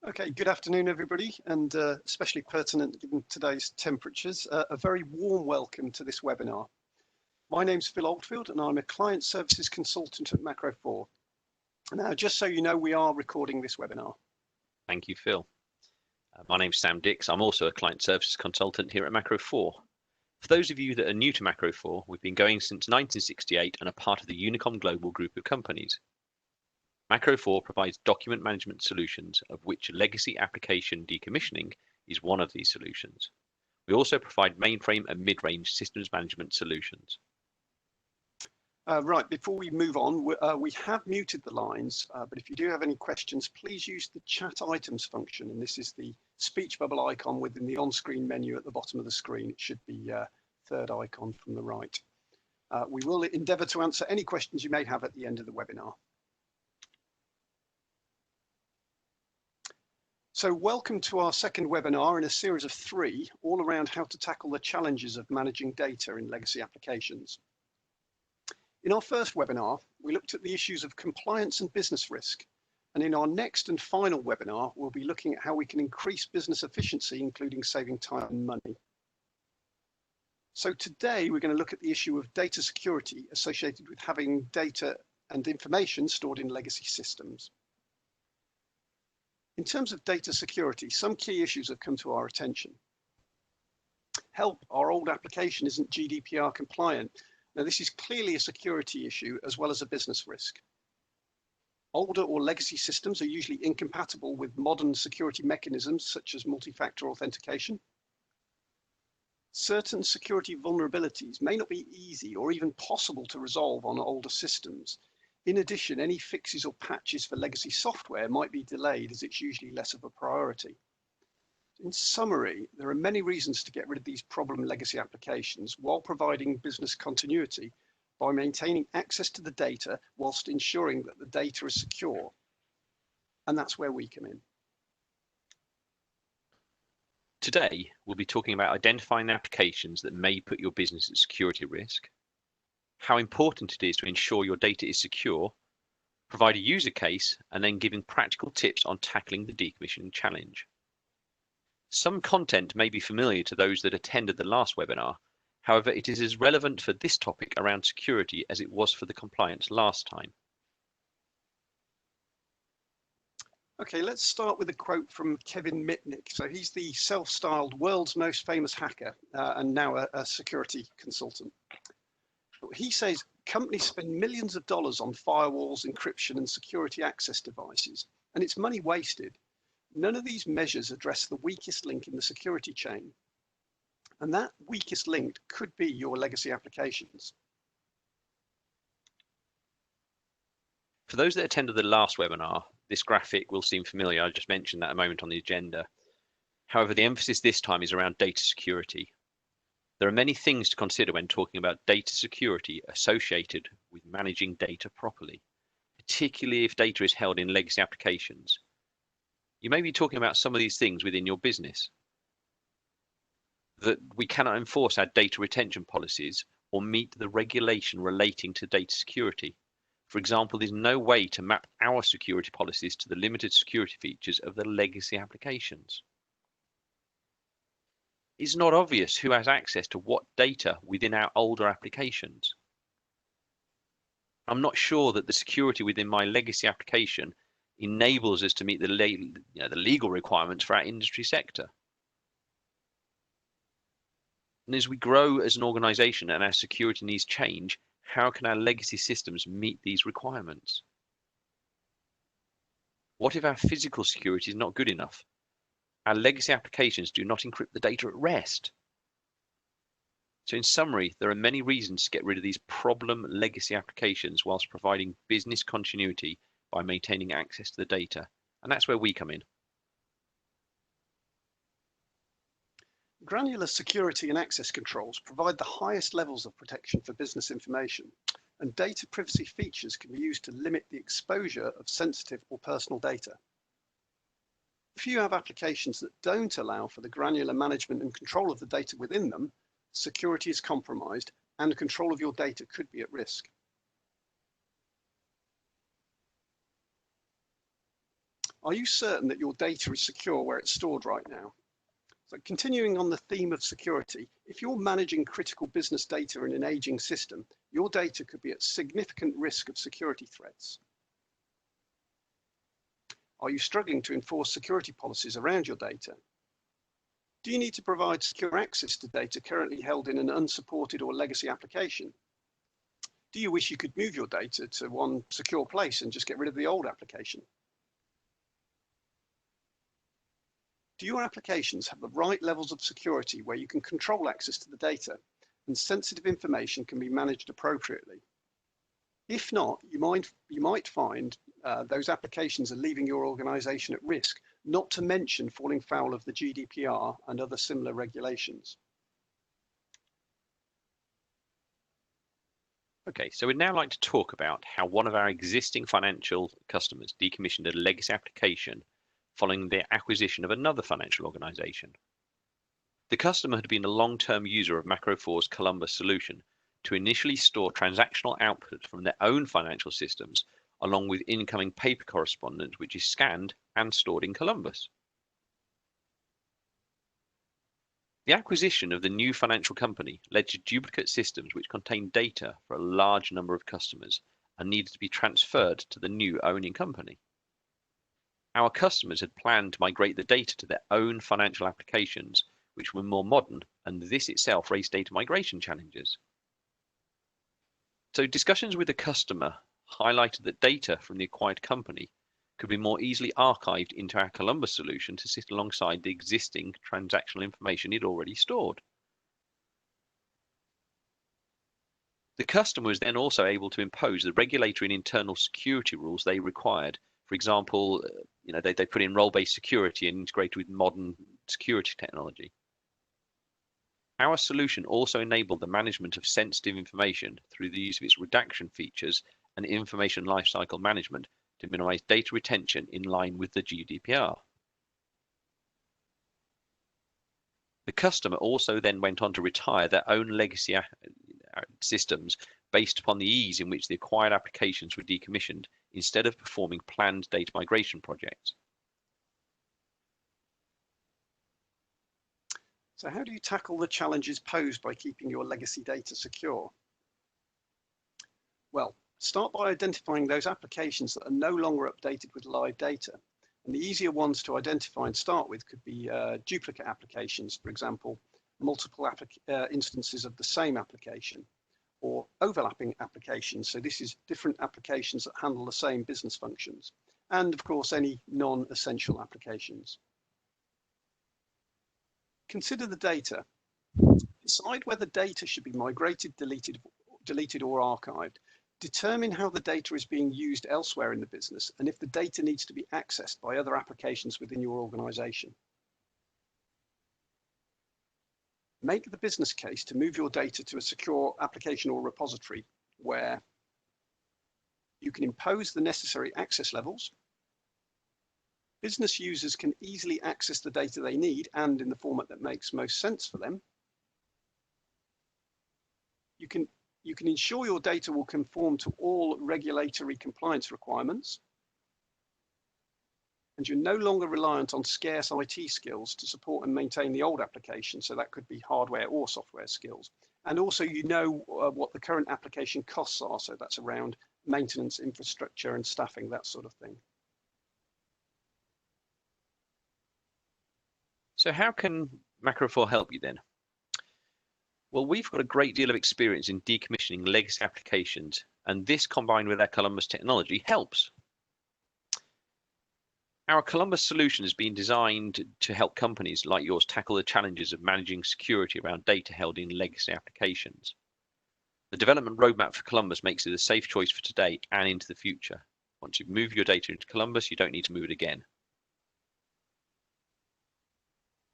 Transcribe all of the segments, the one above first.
Okay, good afternoon, everybody, and especially pertinent given today's temperatures, a very warm welcome to this webinar. My name's Phil Oldfield, and I'm a client services consultant at Macro4. Now, just so you know, we are recording this webinar. Thank you, Phil. My name's Sam Dix. I'm also a client services consultant here at Macro4. For those of you that are new to Macro4, we've been going since 1968 and are part of the Unicom Global group of companies. Macro4 provides document management solutions, of which legacy application decommissioning is one of these solutions. We also provide mainframe and mid-range systems management solutions. Right, before we move on, we have muted the lines, but if you do have any questions, please use the chat items function, and this is the speech bubble icon within the on-screen menu at the bottom of the screen. It should be third icon from the right. We will endeavour to answer any questions you may have at the end of the webinar. So welcome to our second webinar in a series of 3, all around how to tackle the challenges of managing data in legacy applications. In our first webinar, we looked at the issues of compliance and business risk. And in our next and final webinar, we'll be looking at how we can increase business efficiency, including saving time and money. So today, we're going to look at the issue of data security associated with having data and information stored in legacy systems. In terms of data security, some key issues have come to our attention. Help, our old application isn't GDPR compliant. Now, this is clearly a security issue as well as a business risk. Older or legacy systems are usually incompatible with modern security mechanisms such as multi-factor authentication. Certain security vulnerabilities may not be easy or even possible to resolve on older systems. In addition, any fixes or patches for legacy software might be delayed as it's usually less of a priority. In summary, there are many reasons to get rid of these problem legacy applications while providing business continuity by maintaining access to the data whilst ensuring that the data is secure. And that's where we come in. Today, we'll be talking about identifying applications that may put your business at security risk, how important it is to ensure your data is secure, provide a user case, and then giving practical tips on tackling the decommissioning challenge. Some content may be familiar to those that attended the last webinar. However, it is as relevant for this topic around security as it was for the compliance last time. Okay, let's start with a quote from Kevin Mitnick. So he's the self-styled world's most famous hacker and now a security consultant. He says companies spend millions of dollars on firewalls, encryption, and security access devices, and it's money wasted. None of these measures address the weakest link in the security chain. And that weakest link could be your legacy applications. For those that attended the last webinar, this graphic will seem familiar. I just mentioned that a moment on the agenda. However, the emphasis this time is around data security. There are many things to consider when talking about data security associated with managing data properly, particularly if data is held in legacy applications. You may be talking about some of these things within your business. That we cannot enforce our data retention policies or meet the regulation relating to data security. For example, there's no way to map our security policies to the limited security features of the legacy applications. It's not obvious who has access to what data within our older applications. I'm not sure that the security within my legacy application enables us to meet the legal requirements for our industry sector. And as we grow as an organization and our security needs change, how can our legacy systems meet these requirements? What if our physical security is not good enough? Our legacy applications do not encrypt the data at rest. So in summary, there are many reasons to get rid of these problem legacy applications whilst providing business continuity by maintaining access to the data. And that's where we come in. Granular security and access controls provide the highest levels of protection for business information, and data privacy features can be used to limit the exposure of sensitive or personal data. If you have applications that don't allow for the granular management and control of the data within them, security is compromised and control of your data could be at risk. Are you certain that your data is secure where it's stored right now? So continuing on the theme of security, if you're managing critical business data in an aging system, your data could be at significant risk of security threats. Are you struggling to enforce security policies around your data? Do you need to provide secure access to data currently held in an unsupported or legacy application? Do you wish you could move your data to one secure place and just get rid of the old application? Do your applications have the right levels of security where you can control access to the data and sensitive information can be managed appropriately? If not, you might find those applications are leaving your organization at risk, not to mention falling foul of the GDPR and other similar regulations. Okay, so we'd now like to talk about how one of our existing financial customers decommissioned a legacy application following the acquisition of another financial organization. The customer had been a long-term user of Macro4's Columbus solution to initially store transactional output from their own financial systems, along with incoming paper correspondence, which is scanned and stored in Columbus. The acquisition of the new financial company led to duplicate systems which contained data for a large number of customers and needed to be transferred to the new owning company. Our customers had planned to migrate the data to their own financial applications, which were more modern, and this itself raised data migration challenges. So discussions with the customer highlighted that data from the acquired company could be more easily archived into our Columbus solution to sit alongside the existing transactional information it already stored. The customer was then also able to impose the regulatory and internal security rules they required. For example, they put in role-based security and integrated with modern security technology. Our solution also enabled the management of sensitive information through the use of its redaction features and information lifecycle management to minimize data retention in line with the GDPR. The customer also then went on to retire their own legacy systems based upon the ease in which the acquired applications were decommissioned instead of performing planned data migration projects. So how do you tackle the challenges posed by keeping your legacy data secure? Well, start by identifying those applications that are no longer updated with live data. And the easier ones to identify and start with could be duplicate applications, for example, multiple instances of the same application, or overlapping applications. So this is different applications that handle the same business functions. And of course, any non-essential applications. Consider the data. Decide whether data should be migrated, deleted or archived. Determine how the data is being used elsewhere in the business and if the data needs to be accessed by other applications within your organization. Make the business case to move your data to a secure application or repository where you can impose the necessary access levels. Business users can easily access the data they need and in the format that makes most sense for them. You can ensure your data will conform to all regulatory compliance requirements. And you're no longer reliant on scarce IT skills to support and maintain the old application. So that could be hardware or software skills. And also, what the current application costs are. So that's around maintenance, infrastructure and staffing, that sort of thing. So how can Macro4 help you then? Well, we've got a great deal of experience in decommissioning legacy applications, and this combined with our Columbus technology helps. Our Columbus solution has been designed to help companies like yours tackle the challenges of managing security around data held in legacy applications. The development roadmap for Columbus makes it a safe choice for today and into the future. Once you've moved your data into Columbus, you don't need to move it again.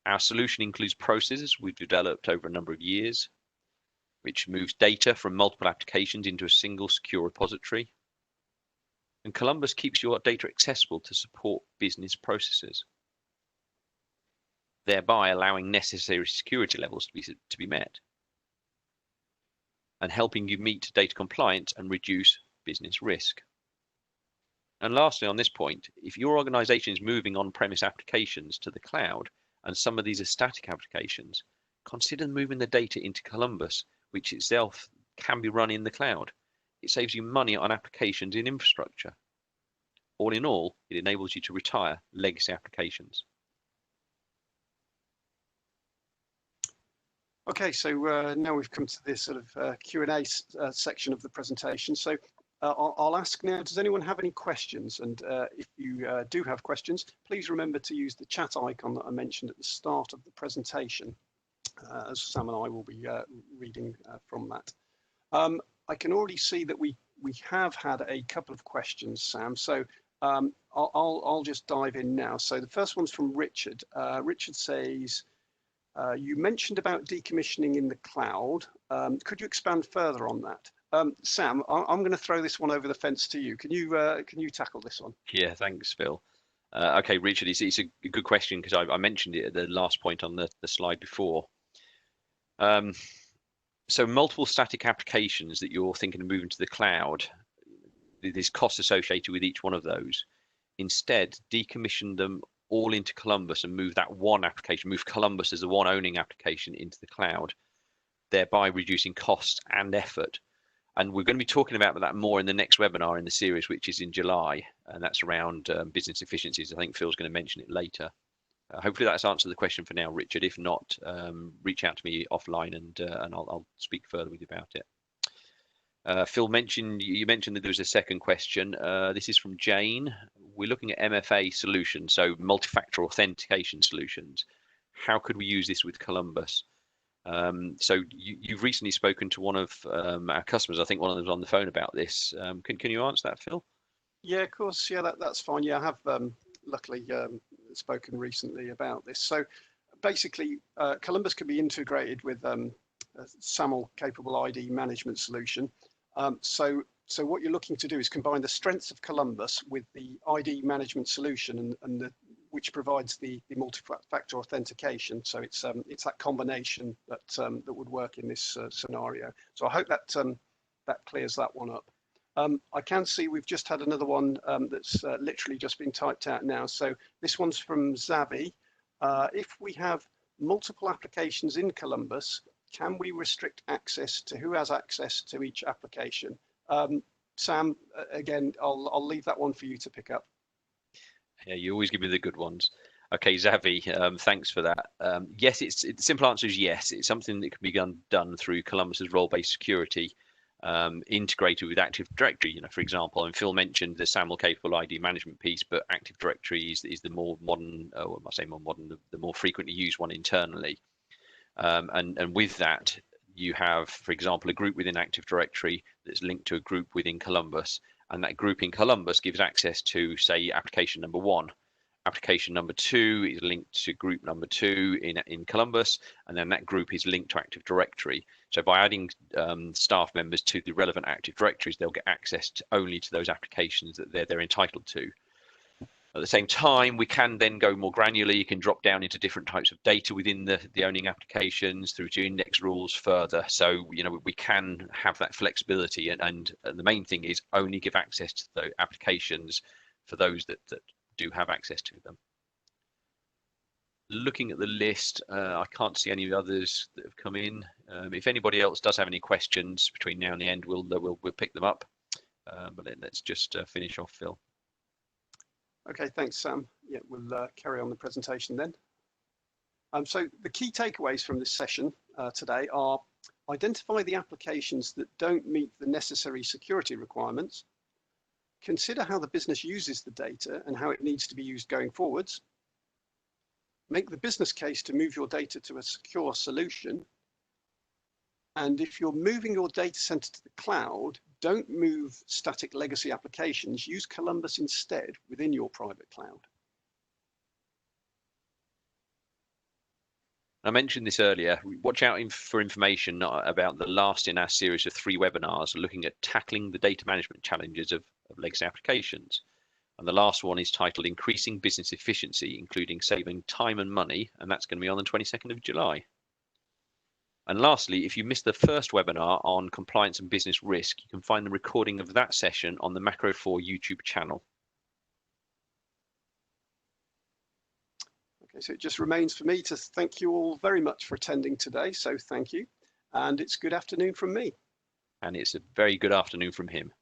Our solution includes processes we've developed over a number of years, which moves data from multiple applications into a single secure repository. And Columbus keeps your data accessible to support business processes, thereby allowing necessary security levels to be met, and helping you meet data compliance and reduce business risk. And lastly, on this point, if your organization is moving on-premise applications to the cloud, and some of these are static applications, consider moving the data into Columbus, which itself can be run in the cloud. It saves you money on applications in infrastructure. All in all, it enables you to retire legacy applications. Okay, so now we've come to this sort of Q&A section of the presentation. So I'll ask now, does anyone have any questions? And if you do have questions, please remember to use the chat icon that I mentioned at the start of the presentation, as Sam and I will be reading from that. I can already see that we have had a couple of questions, Sam. So I'll just dive in now. So the first one's from Richard. Richard says, you mentioned about decommissioning in the cloud. Could you expand further on that? Sam, I'm going to throw this one over the fence to you. Can you tackle this one? Yeah, thanks, Phil. Okay, Richard, it's a good question because I mentioned it at the last point on the slide before. So multiple static applications that you're thinking of moving to the cloud, there's costs associated with each one of those. Instead, decommission them all into Columbus and move that one application, move Columbus as the one owning application into the cloud, thereby reducing costs and effort. And we're going to be talking about that more in the next webinar in the series, which is in July, and that's around business efficiencies. I think Phil's going to mention it later. Hopefully that's answered the question for now, Richard. If not, reach out to me offline and I'll speak further with you about it. Phil you mentioned that there was a second question. This is from Jane. We're looking at MFA solutions, so multi-factor authentication solutions. How could we use this with Columbus? So you've recently spoken to one of our customers. I think one of them's on the phone about this. Can you answer that, Phil? Yeah, of course. Yeah, that's fine. Yeah, I have luckily spoken recently about this. So basically, Columbus can be integrated with a SAML capable ID management solution. So what you're looking to do is combine the strengths of Columbus with the ID management solution which provides the multi-factor authentication. So it's that combination that would work in this scenario. So I hope that clears that one up. I can see we've just had another one that's literally just been typed out now. So this one's from Zavi. If we have multiple applications in Columbus, can we restrict access to who has access to each application? Sam, again, I'll leave that one for you to pick up. Yeah, you always give me the good ones. Okay, Zavi, thanks for that. Yes, the simple answer is yes. It's something that can be done through Columbus's role-based security, integrated with Active Directory. For example, and Phil mentioned the SAML capable ID management piece, but Active Directory is the more modern, or I say more modern, the more frequently used one internally. And with that, you have, for example, a group within Active Directory that's linked to a group within Columbus, and that group in Columbus gives access to, say, application number 1. Application number 2 is linked to group number 2 in Columbus, and then that group is linked to Active Directory. So by adding staff members to the relevant Active Directories, they'll get access only to those applications that they're entitled to. At the same time, we can then go more granular. You can drop down into different types of data within the owning applications through to index rules further. So, we can have that flexibility, and the main thing is only give access to the applications for those that do have access to them. Looking at the list, I can't see any others that have come in. If anybody else does have any questions between now and the end, we'll pick them up. But let's just finish off, Phil. Okay, thanks, Sam. Yeah, we'll carry on the presentation then. So the key takeaways from this session today are: identify the applications that don't meet the necessary security requirements, consider how the business uses the data and how it needs to be used going forwards, make the business case to move your data to a secure solution, and if you're moving your data center to the cloud, don't move static legacy applications, use Columbus instead within your private cloud. I mentioned this earlier. Watch out for information about the last in our series of 3 webinars looking at tackling the data management challenges of legacy applications. And the last one is titled Increasing Business Efficiency, including saving time and money, and that's going to be on the 22nd of July. And lastly, if you missed the first webinar on compliance and business risk, you can find the recording of that session on the Macro 4 YouTube channel. Okay, so it just remains for me to thank you all very much for attending today. So thank you. And it's good afternoon from me. And it's a very good afternoon from him.